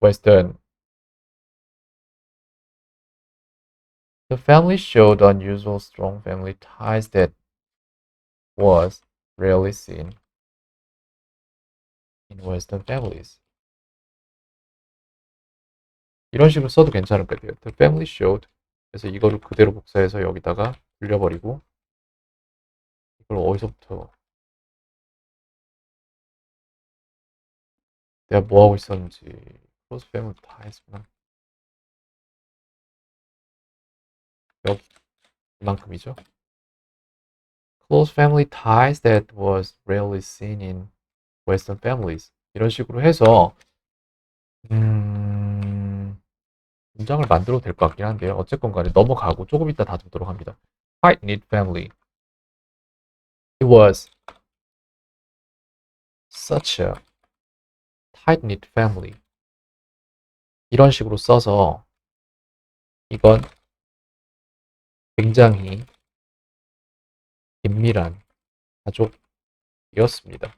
Western. The family showed unusual strong family ties that was rarely seen in Western families. 이런 식으로 써도 괜찮을 것 같아요. The family showed. 그래서 이거를 그대로 복사해서 여기다가 돌려버리고 이걸 어디서부터 내가 뭐 하고 있었는지 close family ties구나. 여기 이만큼이죠. Close family ties that was rarely seen in Western families. 이런 식으로 해서 문장을 만들어도 될 것 같긴 한데요. 어쨌건 간에 넘어가고 조금 이따 다듬도록 합니다. Tight-knit family. It was such a tight-knit family. 이런 식으로 써서 이건 굉장히 긴밀한 가족이었습니다.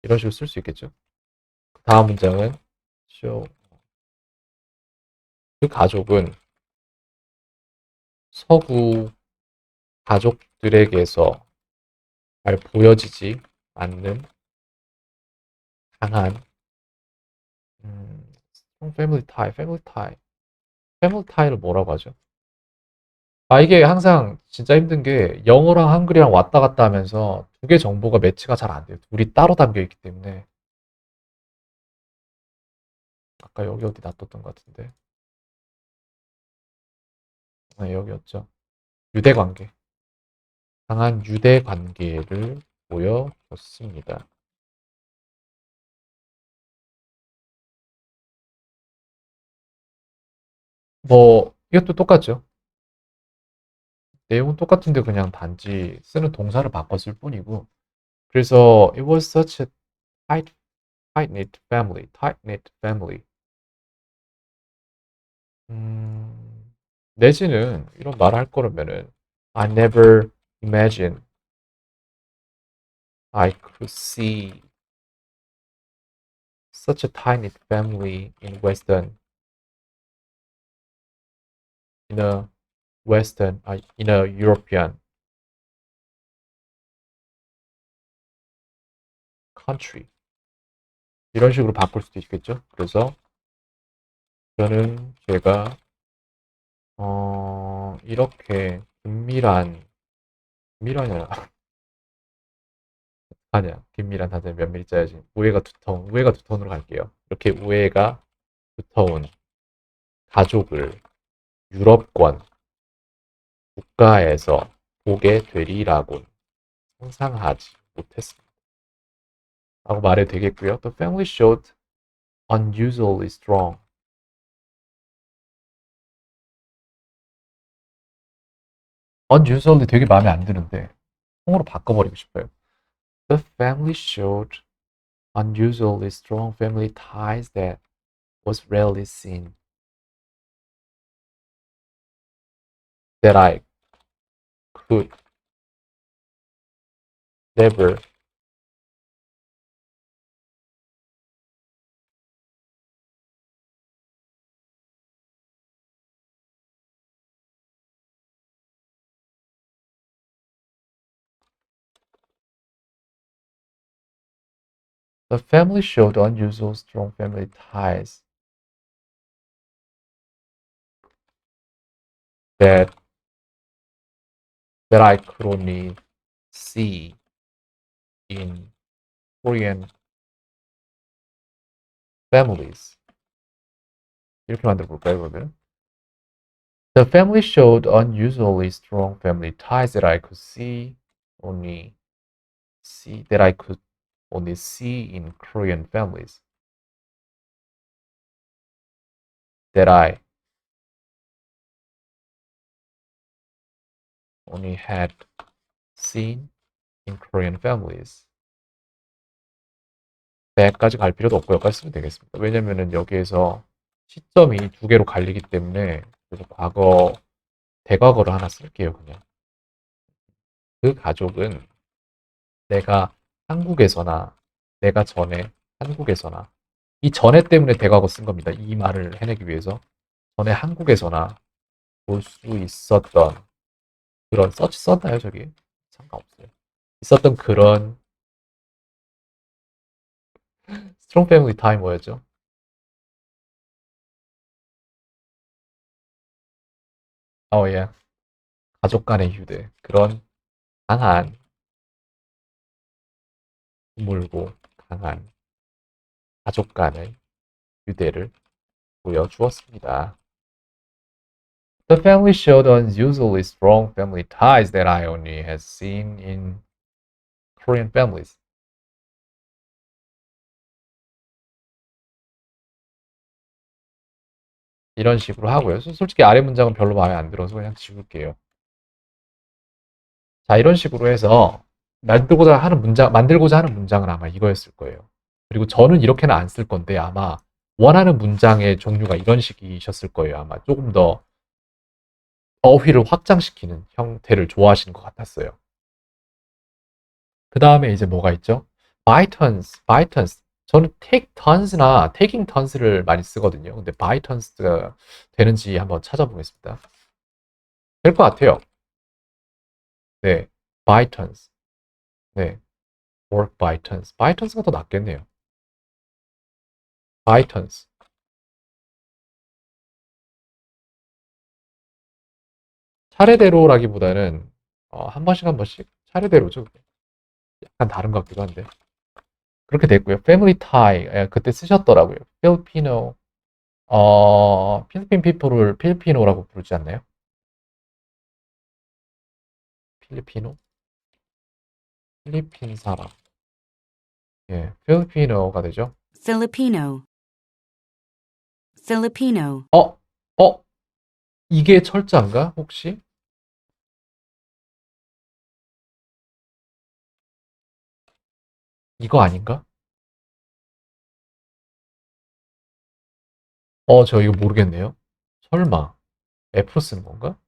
이런 식으로 쓸 수 있겠죠. 다음 문장은 show. 그 가족은 서구 가족들에게서 잘 보여지지 않는 강한 패밀리 타이를 뭐라고 하죠? 아, 이게 항상 진짜 힘든 게 영어랑 한글이랑 왔다 갔다 하면서 두 개 정보가 매치가 잘 안 돼요. 둘이 따로 담겨 있기 때문에. 아까 여기 어디 놔뒀던 것 같은데. 아, 여기였죠. 유대관계. 강한 유대관계를 보여줬습니다. 뭐 이것도 똑같죠. 내용은 똑같은데 그냥 단지 쓰는 동사를 바꿨을 뿐이고. 그래서 it was such a tight-knit family. 내지는 이런 말을 할 거라면은 I never imagined I could see such a tight-knit family in Western. in a Western, in a European country. 이런 식으로 바꿀 수도 있겠죠. 그래서 저는 제가 이렇게 긴밀한 아니야. 긴밀한 단어는 몇 미리 짜야지. 우애가 두터운으로 갈게요. 이렇게 우애가 두터운 가족을 유럽권 국가에서 보게 되리라곤 상상하지 못했습니다. 라고 말해도 되겠고요. The family showed unusually strong. unusually 되게 마음에 안 드는데 통으로 바꿔버리고 싶어요. The family showed unusually strong family ties that was rarely seen. That I could never The family showed unusual strong family ties that I could only see in Korean families. 이렇게 만들어 볼까요, 그러면? The family showed unusually strong family ties that I could only see in Korean families. That I only had seen in Korean families. that까지 갈 필요도 없고 여기까지 쓰면 되겠습니다. 왜냐면은 여기에서 시점이 두 개로 갈리기 때문에 그래서 대과거를 하나 쓸게요, 그냥. 그 가족은 내가 한국에서나 내가 전에 한국에서나 이 전에 때문에 대과거 쓴 겁니다. 이 말을 해내기 위해서 전에 한국에서나 볼 수 있었던 그런 서치 썼나요, 저기? 상관없어요. 있었던 그런 스트롱 패밀리 타임 뭐였죠? 예. 가족 간의 휴대. 그런 강한, 물고 강한 가족 간의 유대를 보여주었습니다. The family showed unusually strong family ties that I only had seen in Korean families. 이런 식으로 하고요. 솔직히 아래 문장은 별로 마음에 안 들어서 그냥 지울게요. 자, 이런 식으로 해서 만들고자 하는 문장은 아마 이거였을 거예요. 그리고 저는 이렇게는 안 쓸 건데 아마 원하는 문장의 종류가 이런 식이셨을 거예요. 아마 조금 더 어휘를 확장시키는 형태를 좋아하시는 것 같았어요. 그 다음에 이제 뭐가 있죠? By turns. 저는 take turns나 taking turns를 많이 쓰거든요. 근데 by turns가 되는지 한번 찾아보겠습니다. 될 것 같아요. 네, by turns. 네, work by turns. by turns가 더 낫겠네요. by turns. 차례대로라기보다는 한 번씩 차례대로죠. 약간 다른 것 같기도 한데 그렇게 됐고요. Family tie 그때 쓰셨더라고요. 필리핀 피플을 필리피노라고 부르지 않나요? 필리핀 사람. 예, 필리피노가 되죠. Filipino. 이게 철자인가 혹시? 이거 아닌가? 저 이거 모르겠네요. 설마 F 쓰는 건가?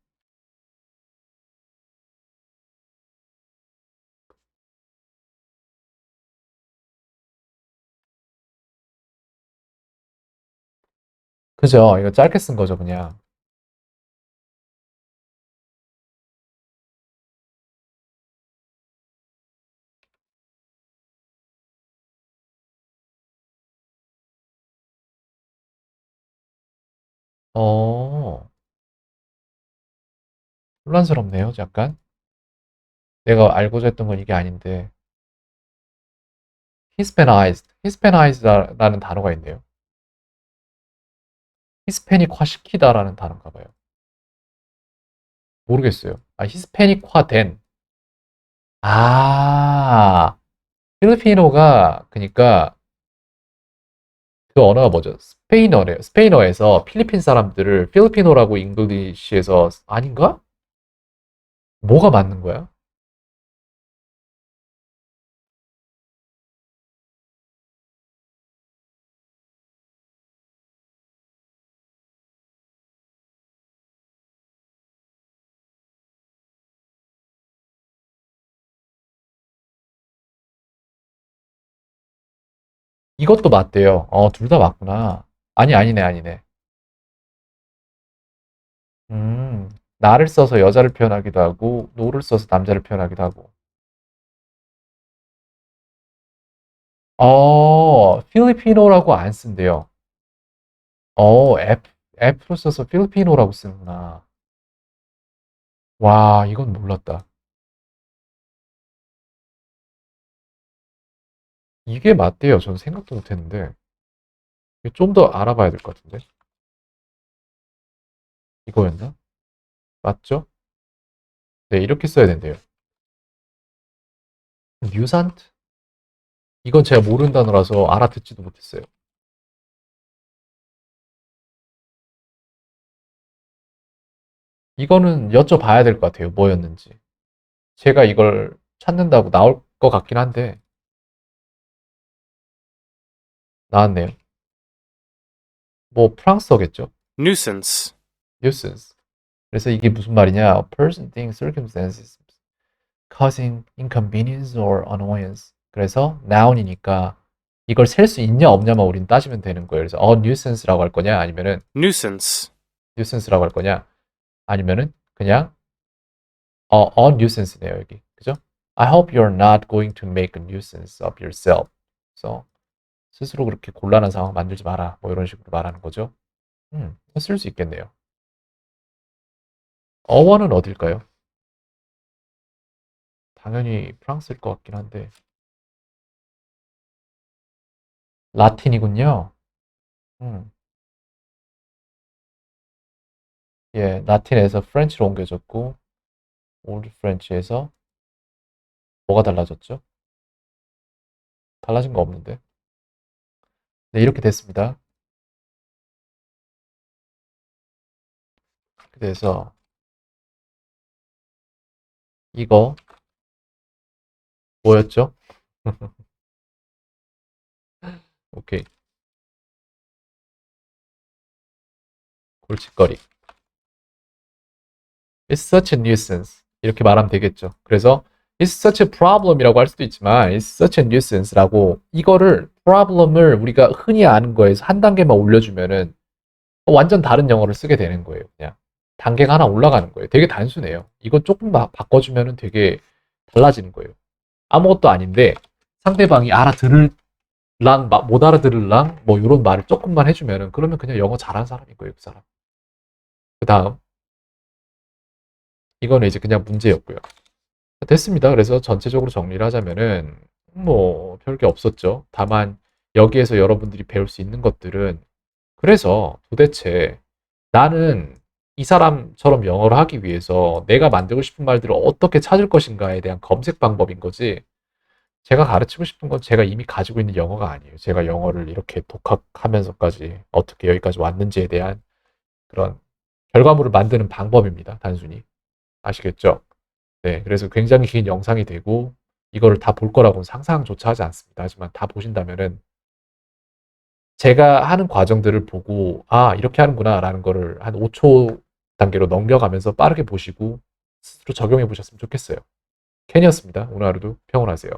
그죠? 이거 짧게 쓴 거죠, 그냥. 혼란스럽네요, 약간. 내가 알고자 했던 건 이게 아닌데. Hispanized라는 단어가 있네요. 히스패닉화 시키다라는 단어인가 봐요. 모르겠어요. 히스패닉화 된. 필리피노가, 그니까, 그 언어가 뭐죠? 스페인어래요. 스페인어에서 필리핀 사람들을 필리피노라고 잉글리시에서, 아닌가? 뭐가 맞는 거야? 이것도 맞대요. 둘 다 맞구나. 아니네. 나를 써서 여자를 표현하기도 하고, 노를 써서 남자를 표현하기도 하고. 필리피노라고 안 쓴대요. F로 써서 필리피노라고 쓰는구나. 와, 이건 몰랐다. 이게 맞대요. 저는 생각도 못 했는데. 좀 더 알아봐야 될 것 같은데. 이거였나? 맞죠? 네, 이렇게 써야 된대요. 뉴산트? 이건 제가 모르는 단어라서 알아듣지도 못했어요. 이거는 여쭤봐야 될 것 같아요. 뭐였는지. 제가 이걸 찾는다고 나올 것 같긴 한데. 나왔네요. 뭐 프랑스어겠죠? Nuisance. nuisance. 그래서 이게 무슨 말이냐? A person, thing, circumstances causing inconvenience or annoyance. 그래서 noun이니까 이걸 셀 수 있냐 없냐만 우린 따지면 되는 거예요. 그래서 nuisance라고 할 거냐 아니면은 nuisance라고 할 거냐 아니면은 그냥 a nuisance네요, 여기. 그죠? I hope you're not going to make a nuisance of yourself. 그래서 스스로 그렇게 곤란한 상황 만들지 마라. 뭐 이런 식으로 말하는 거죠. 쓸 수 있겠네요. 어원은 어딜까요? 당연히 프랑스일 것 같긴 한데. 라틴이군요. 예, 라틴에서 프렌치로 옮겨졌고, 올드 프렌치에서 뭐가 달라졌죠? 달라진 거 없는데. 네, 이렇게 됐습니다. 그래서 이거 뭐였죠? 오케이. 골칫거리. It's such a nuisance. 이렇게 말하면 되겠죠. 그래서 It's such a problem이라고 할 수도 있지만 It's such a nuisance라고 이거를 problem을 우리가 흔히 아는 거에서 한 단계만 올려주면은 완전 다른 영어를 쓰게 되는 거예요. 그냥 단계가 하나 올라가는 거예요. 되게 단순해요. 이거 조금 바꿔주면은 되게 달라지는 거예요. 아무것도 아닌데 상대방이 알아들을랑 못 알아들을랑 뭐 이런 말을 조금만 해주면은 그러면 그냥 영어 잘하는 사람인 거예요, 그 사람. 그 다음 이거는 이제 그냥 문제였고요. 됐습니다. 그래서 전체적으로 정리를 하자면은 뭐 별게 없었죠. 다만 여기에서 여러분들이 배울 수 있는 것들은 그래서 도대체 나는 이 사람처럼 영어를 하기 위해서 내가 만들고 싶은 말들을 어떻게 찾을 것인가에 대한 검색 방법인 거지. 제가 가르치고 싶은 건 제가 이미 가지고 있는 영어가 아니에요. 제가 영어를 이렇게 독학하면서까지 어떻게 여기까지 왔는지에 대한 그런 결과물을 만드는 방법입니다. 단순히. 아시겠죠? 네, 그래서 굉장히 긴 영상이 되고 이거를 다 볼 거라고는 상상조차 하지 않습니다. 하지만 다 보신다면은 제가 하는 과정들을 보고 이렇게 하는구나 라는 거를 한 5초 단계로 넘겨가면서 빠르게 보시고 스스로 적용해 보셨으면 좋겠어요. 켄이었습니다. 오늘 하루도 평온하세요.